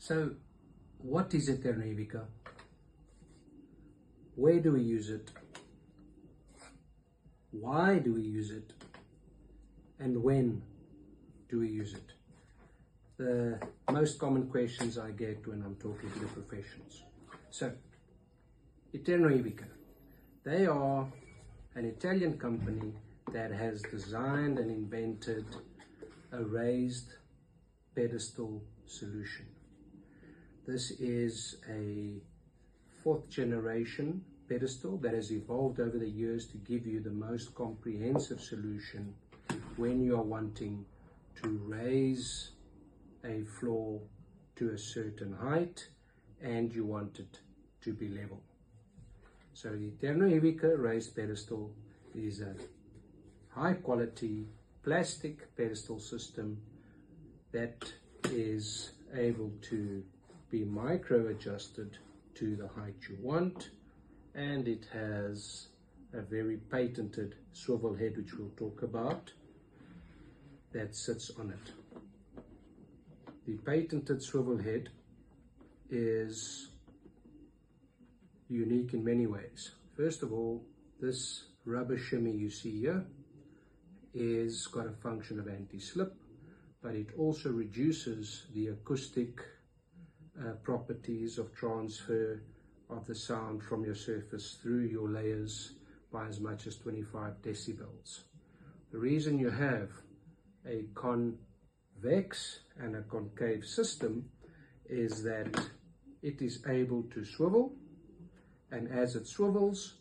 So, what is a Terra Evica? Where do we use it? Why do we use it? And when do we use it? The most common questions I get when I'm talking to the professionals. So, Terra Evica, they are an Italian company that has designed and invented a raised pedestal solution. This is a 4th generation pedestal that has evolved over the years to give you the most comprehensive solution when you are wanting to raise a floor to a certain height and you want it to be level. So the Terra Evica raised pedestal is a high quality plastic pedestal system that is able to be micro adjusted to the height you want, and it has a very patented swivel head, which we'll talk about, that sits on it. The patented swivel head is unique in many ways. First of all, this rubber shimmy you see here is got a function of anti-slip, but it also reduces the acoustic properties of transfer of the sound from your surface through your layers by as much as 25 decibels. The reason you have a convex and a concave system is that it is able to swivel, and as it swivels,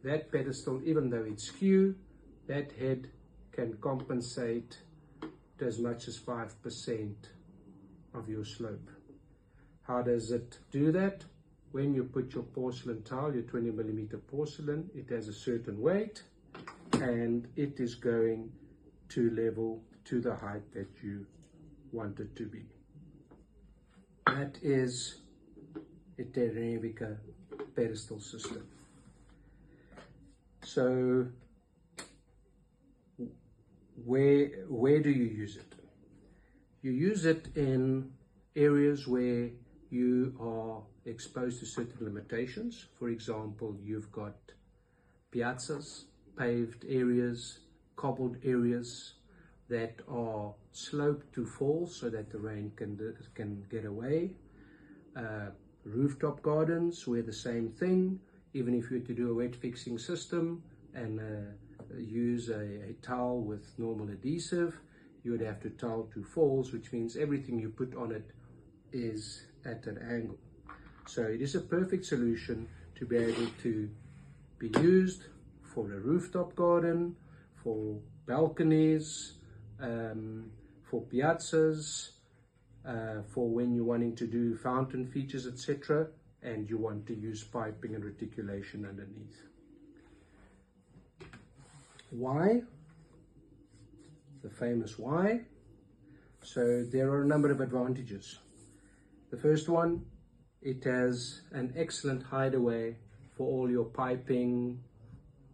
that pedestal, even though it's skew, that head can compensate to as much as 5% of your slope. How does it do that? When you put your porcelain tile, your 20mm porcelain, it has a certain weight and it is going to level to the height that you want it to be. That is a Terra Evica pedestal system. So where do you use it? You use it in areas where you are exposed to certain limitations. For example, you've got piazzas, paved areas, cobbled areas that are sloped to fall so that the rain can get away. Rooftop gardens where the same thing, even if you were to do a wet fixing system and use a towel with normal adhesive, you would have to towel to falls, which means everything you put on it is at an angle. So it is a perfect solution to be able to be used for a rooftop garden, for balconies, for piazzas, for when you're wanting to do fountain features, etc., and you want to use piping and reticulation underneath. Why? The famous why. So there are a number of advantages. The first one, it has an excellent hideaway for all your piping,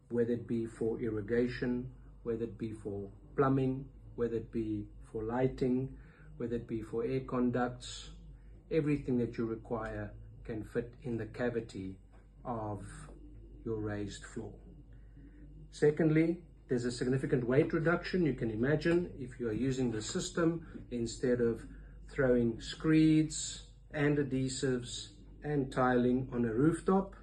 whether it be for irrigation, whether it be for plumbing, whether it be for lighting, whether it be for air conducts. Everything that you require can fit in the cavity of your raised floor. Secondly, there's a significant weight reduction. You can imagine if you are using the system, instead of throwing screeds and adhesives and tiling on a rooftop,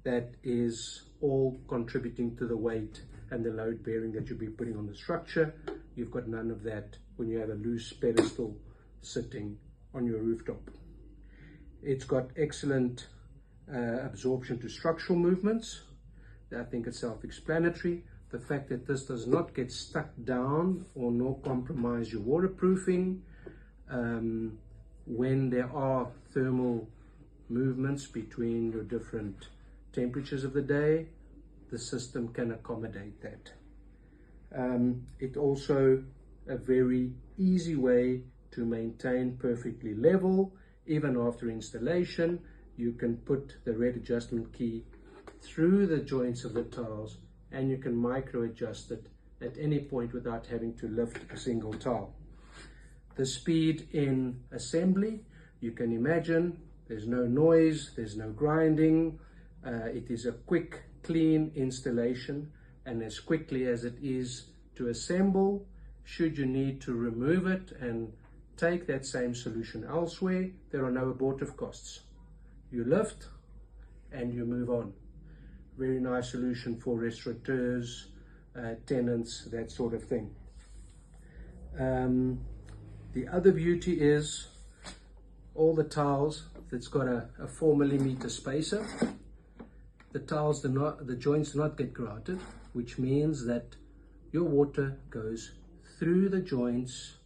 that is all contributing to the weight and the load bearing that you'll be putting on the structure. You've got none of that when you have a loose pedestal sitting on your rooftop. It's got excellent absorption to structural movements. I think it's self-explanatory. The fact that this does not get stuck down or nor compromise your waterproofing. When there are thermal movements between your different temperatures of the day, the system can accommodate that. It's also a very easy way to maintain perfectly level. Even after installation, you can put the red adjustment key through the joints of the tiles and you can micro adjust it at any point without having to lift a single tile. The speed in assembly, You can imagine there's no noise, there's no grinding. It is a quick, clean installation, and as quickly as it is to assemble, should you need to remove it and take that same solution elsewhere, there are no abortive costs. You lift and you move on. Very nice solution for restaurateurs, tenants, that sort of thing. The other beauty is all the tiles that's got a 4mm spacer. The tiles the joints do not get grouted, which means that your water goes through the joints,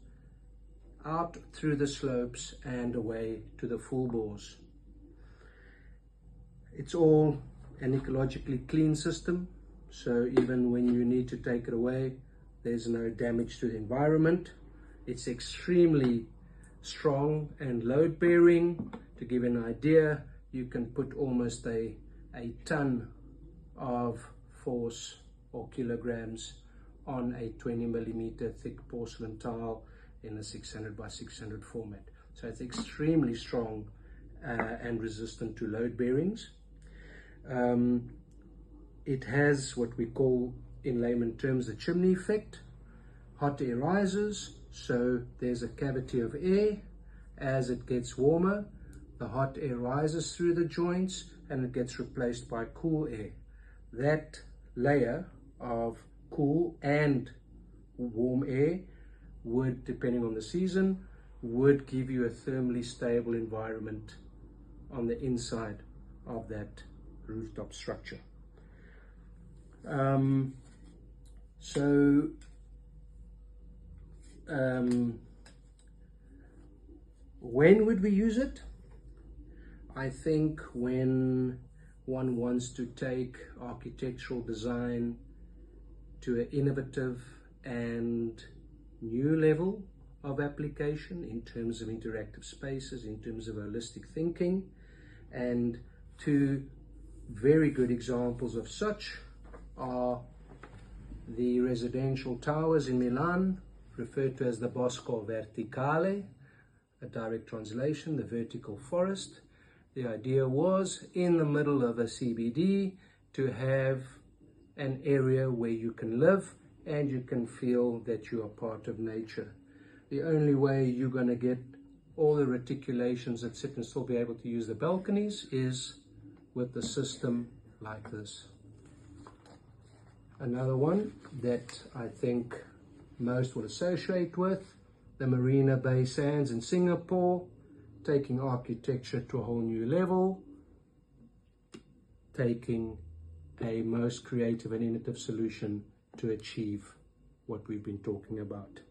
out through the slopes and away to the full bores. It's all an ecologically clean system, so even when you need to take it away, there's no damage to the environment. It's extremely strong and load bearing. To give you an idea, you can put almost a ton of force or kilograms on a 20mm thick porcelain tile in a 600 by 600 format. So it's extremely strong and resistant to load bearings. It has what we call in layman terms the chimney effect. Hot air rises, so there's a cavity of air. As it gets warmer, the hot air rises through the joints and it gets replaced by cool air. That layer of cool and warm air would, depending on the season, would give you a thermally stable environment on the inside of that rooftop structure. When would we use it? I think when one wants to take architectural design to an innovative and new level of application in terms of interactive spaces, in terms of holistic thinking, and two very good examples of such are the residential towers in Milan, referred to as the Bosco Verticale, a direct translation, the vertical forest. The idea was in the middle of a CBD to have an area where you can live and you can feel that you are part of nature. The only way you're going to get all the reticulations that sit and still be able to use the balconies is with the system like this. Another one that I think most will associate with, the Marina Bay Sands in Singapore, taking architecture to a whole new level, taking a most creative and innovative solution to achieve what we've been talking about.